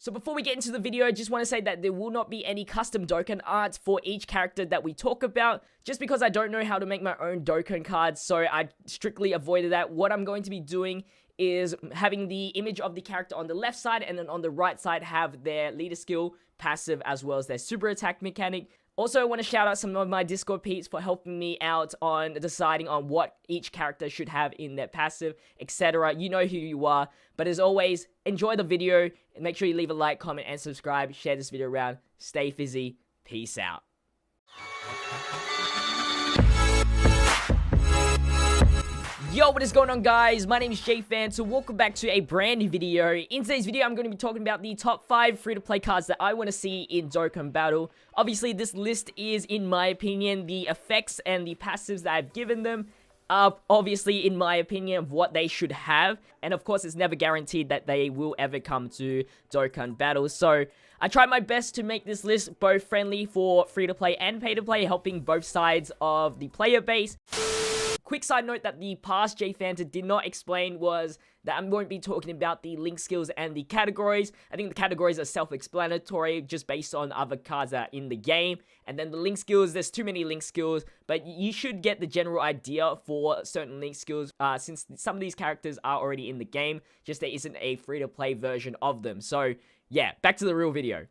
So before we get into the video, I just want to say that there will not be any custom Dokkan art for each character that we talk about, just because I don't know how to make my own Dokkan cards, so I strictly avoided that. What I'm going to be doing is having the image of the character on the left side, and then on the right side have their leader skill, passive, as well as their super attack mechanic. Also, I want to shout out some of my Discord peeps for helping me out on deciding on what each character should have in their passive, etc. You know who you are. But as always, enjoy the video, and make sure you leave a like, comment, and subscribe. Share this video around. Stay fizzy. Peace out. Yo, what is going on, guys? My name is JPhanta. Welcome back to a brand new video. In today's video, I'm going to be talking about the top 5 free-to-play cards that I want to see in Dokkan Battle. Obviously, this list is, in my opinion, the effects and the passives that I've given them are obviously, in my opinion, of what they should have. And of course, it's never guaranteed that they will ever come to Dokkan Battle. So I tried my best to make this list both friendly for free-to-play and pay-to-play, helping both sides of the player base. Quick side note that the past JPhanta did not explain was that I won't be talking about the link skills and the categories. I think the categories are self-explanatory just based on other cards that are in the game. And then the link skills, there's too many link skills, but you should get the general idea for certain link skills since some of these characters are already in the game, just there isn't a free-to-play version of them. So yeah, back to the real video.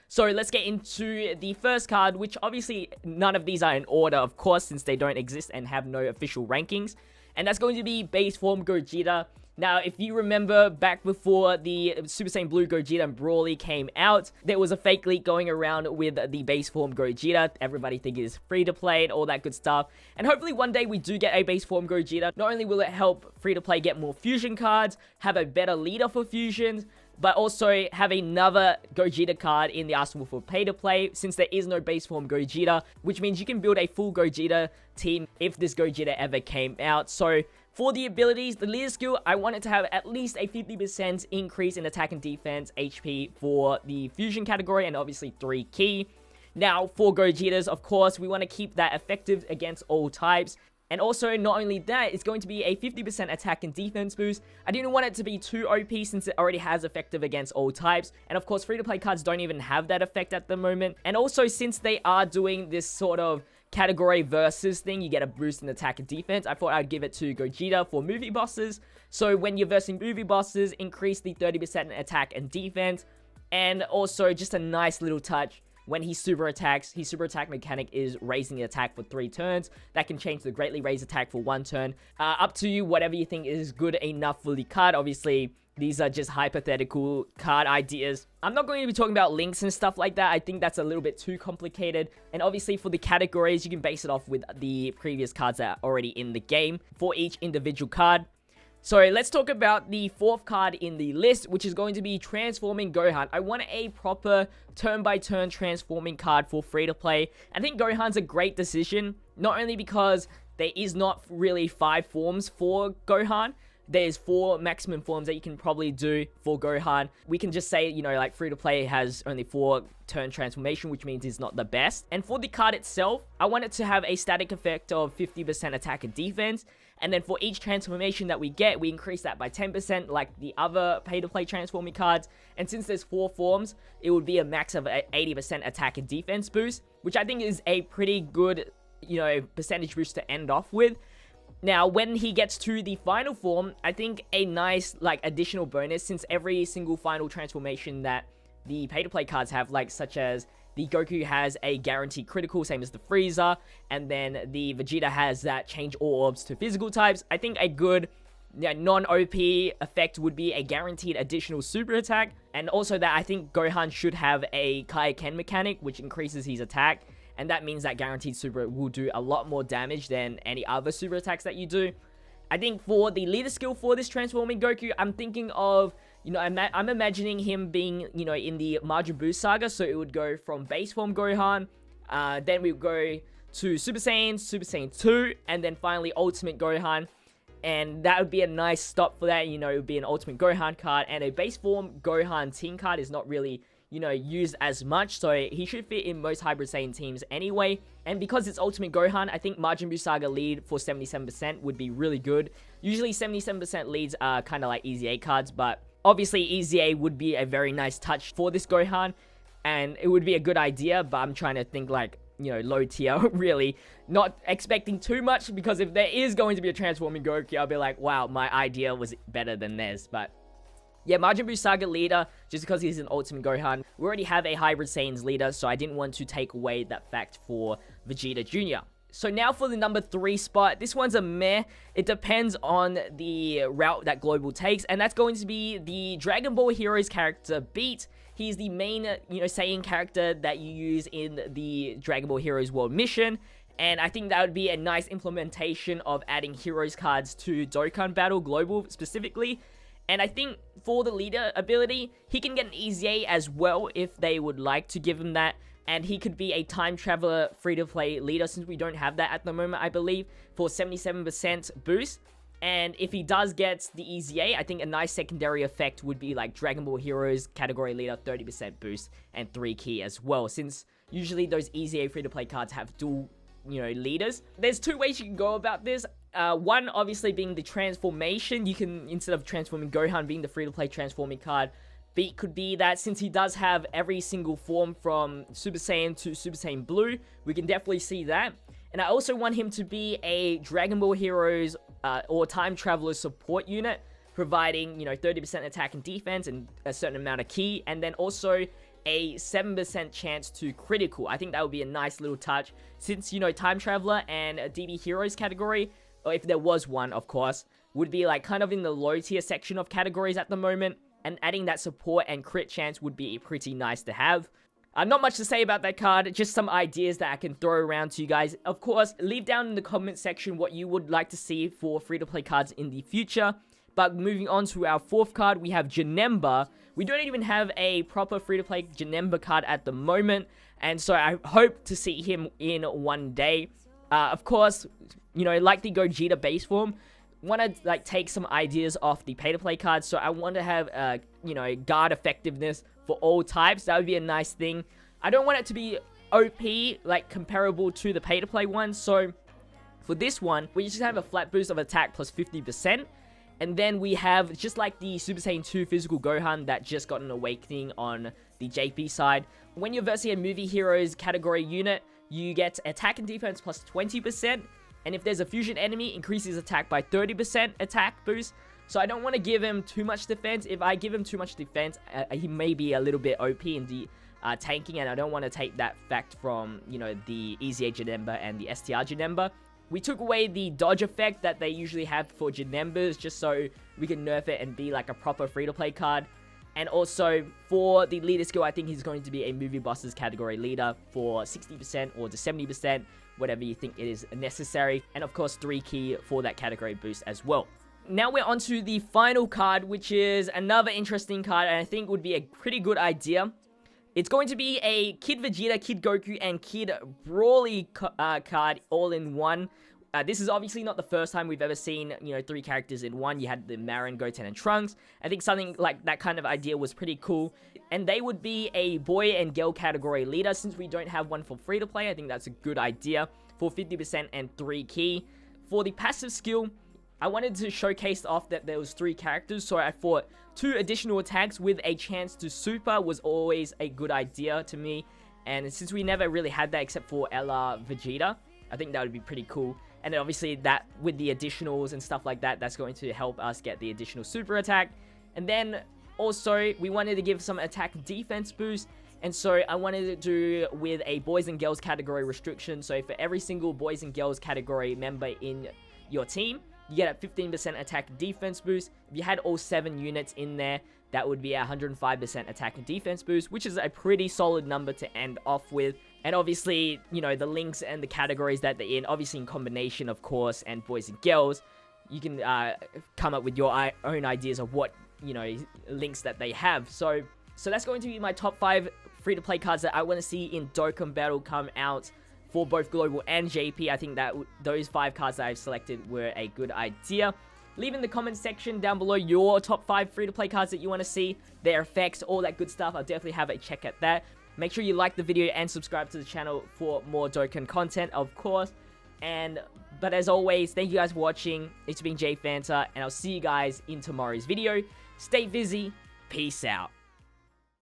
So let's get into the first card, which obviously none of these are in order, of course, since they don't exist and have no official rankings. And that's going to be base form Gogeta. Now, if you remember back before the Super Saiyan Blue Gogeta and Broly came out, there was a fake leak going around with the base form Gogeta. Everybody thinks it is free to play and all that good stuff. And hopefully one day we do get a base form Gogeta. Not only will it help free to play get more fusion cards, have a better leader for fusions, but also have another Gogeta card in the arsenal for pay-to-play, since there is no base form Gogeta, which means you can build a full Gogeta team if this Gogeta ever came out. So for the abilities, the leader skill, I want it to have at least a 50% increase in attack and defense HP for the fusion category, and obviously 3 key. Now, for Gogetas, of course, we want to keep that effective against all types. And also, not only that, it's going to be a 50% attack and defense boost. I didn't want it to be too OP since it already has effective against all types. And of course, free-to-play cards don't even have that effect at the moment. And also, since they are doing this sort of category versus thing, you get a boost in attack and defense, I thought I'd give it to Gogeta for movie bosses. So when you're versing movie bosses, increase the 30% in attack and defense. And also, just a nice little touch. When he super attacks, his super attack mechanic is raising the attack for 3 turns. That can change the greatly raised attack for 1 turn. Up to you, whatever you think is good enough for the card. Obviously, these are just hypothetical card ideas. I'm not going to be talking about links and stuff like that. I think that's a little bit too complicated. And obviously, for the categories, you can base it off with the previous cards that are already in the game for each individual card. So let's talk about the 4th card in the list, which is going to be Transforming Gohan. I want a proper turn-by-turn transforming card for free-to-play. I think Gohan's a great decision, not only because there is not really 5 forms for Gohan. There's 4 maximum forms that you can probably do for Gohan. We can just say, you know, like free-to-play has only 4 turn transformation, which means it's not the best. And for the card itself, I want it to have a static effect of 50% attack and defense. And then for each transformation that we get, we increase that by 10% like the other pay-to-play transforming cards. And since there's 4 forms, it would be a max of 80% attack and defense boost, which I think is a pretty good, you know, percentage boost to end off with. Now, when he gets to the final form, I think a nice, like, additional bonus, since every single final transformation that the pay-to-play cards have, like, such as the Goku has a guaranteed critical, same as the Frieza, and then the Vegeta has that change all orbs to physical types. I think a good non-OP effect would be a guaranteed additional super attack, and also that I think Gohan should have a Kaioken mechanic, which increases his attack, and that means that guaranteed super will do a lot more damage than any other super attacks that you do. I think for the leader skill for this Transforming Goku, I'm thinking of, you know, I'm imagining him being, you know, in the Majin Buu saga, so it would go from base form Gohan, then we would go to Super Saiyan 2, and then finally Ultimate Gohan. And that would be a nice stop for that. You know, it would be an Ultimate Gohan card, and a base form Gohan team card is not really, you know, used as much, so he should fit in most Hybrid Saiyan teams anyway. And because it's Ultimate Gohan, I think Majin Buu Saga lead for 77% would be really good. Usually 77% leads are kind of like easy 8 cards, but Obviously, EZA would be a very nice touch for this Gohan, and it would be a good idea, but I'm trying to think like, you know, low tier, really. Not expecting too much, because if there is going to be a transforming Goku, I'll be like, wow, my idea was better than theirs. But yeah, Majin Buu Saga leader, just because he's an Ultimate Gohan. We already have a Hybrid Saiyans leader, so I didn't want to take away that fact for Vegeta Jr. So now for the number 3 spot. This one's a meh. It depends on the route that Global takes, and that's going to be the Dragon Ball Heroes character Beat. He's the main, you know, Saiyan character that you use in the Dragon Ball Heroes World Mission. And I think that would be a nice implementation of adding Heroes cards to Dokkan Battle Global specifically. And I think for the leader ability, he can get an EZA as well if they would like to give him that. And he could be a time traveler free-to-play leader, since we don't have that at the moment, I believe, for 77% boost. And if he does get the EZA, I think a nice secondary effect would be like Dragon Ball Heroes category leader, 30% boost and 3 key as well, since usually those EZA free-to-play cards have dual, you know, leaders. There's 2 ways you can go about this. One, obviously, being the transformation. You can, instead of transforming Gohan being the free-to-play transforming card, Beat could be that, since he does have every single form from Super Saiyan to Super Saiyan Blue. We can definitely see that. And I also want him to be a Dragon Ball Heroes or Time Traveler support unit, providing, you know, 30% attack and defense and a certain amount of key. And then also a 7% chance to critical. I think that would be a nice little touch, since, you know, Time Traveler and a DB Heroes category, or if there was one, of course, would be like kind of in the low tier section of categories at the moment, and adding that support and crit chance would be pretty nice to have. Not much to say about that card, just some ideas that I can throw around to you guys. Of course, leave down in the comment section what you would like to see for free-to-play cards in the future. But moving on to our 4th card, we have Janemba. We don't even have a proper free-to-play Janemba card at the moment, and so I hope to see him in one day. Of course, you know, like the Gogeta base form, want to like take some ideas off the pay-to-play cards, so I want to have, you know, guard effectiveness for all types. That would be a nice thing. I don't want it to be OP, like comparable to the pay-to-play one, so for this one, we just have a flat boost of attack plus 50%. And then we have, just like the Super Saiyan 2 Physical Gohan that just got an awakening on the JP side, when you're versing a Movie Heroes category unit, you get attack and defense plus 20%, and if there's a fusion enemy, increases attack by 30% attack boost. So I don't want to give him too much defense. If I give him too much defense, he may be a little bit OP in the tanking, and I don't want to take that fact from, you know, the EZA Janemba and the STR Janemba. We took away the dodge effect that they usually have for Janembas, just so we can nerf it and be like a proper free-to-play card. And also, for the leader skill, I think he's going to be a Movie Bosses category leader for 60% or to 70%, whatever you think it is necessary. And of course, 3 key for that category boost as well. Now we're on to the final card, which is another interesting card, and I think would be a pretty good idea. It's going to be a Kid Vegeta, Kid Goku, and Kid Broly card all in one. This is obviously not the first time we've ever seen, you know, 3 characters in one. You had the Marin, Goten, and Trunks. I think something like that kind of idea was pretty cool. And they would be a boy and girl category leader. Since we don't have one for free-to-play, I think that's a good idea for 50% and 3 key. For the passive skill, I wanted to showcase off that there was 3 characters, so I thought 2 additional attacks with a chance to super was always a good idea to me. And since we never really had that except for LR Vegeta, I think that would be pretty cool. And then obviously that with the additionals and stuff like that, that's going to help us get the additional super attack. And then also we wanted to give some attack and defense boost. And so I wanted to do with a boys and girls category restriction. So for every single boys and girls category member in your team, you get a 15% attack and defense boost. If you had all 7 units in there, that would be a 105% attack and defense boost, which is a pretty solid number to end off with. And obviously, you know, the links and the categories that they're in, obviously in combination, of course, and boys and girls, you can come up with your own ideas of what, you know, links that they have. So that's going to be my top 5 free-to-play cards that I want to see in Dokkan Battle come out for both Global and JP. I think that those 5 cards that I've selected were a good idea. Leave in the comment section down below your top 5 free-to-play cards that you want to see, their effects, all that good stuff. I'll definitely have a check at that. Make sure you like the video and subscribe to the channel for more Dokkan content, of course. But as always, thank you guys for watching. It's been JPhanta, and I'll see you guys in tomorrow's video. stay Fizzy, peace out.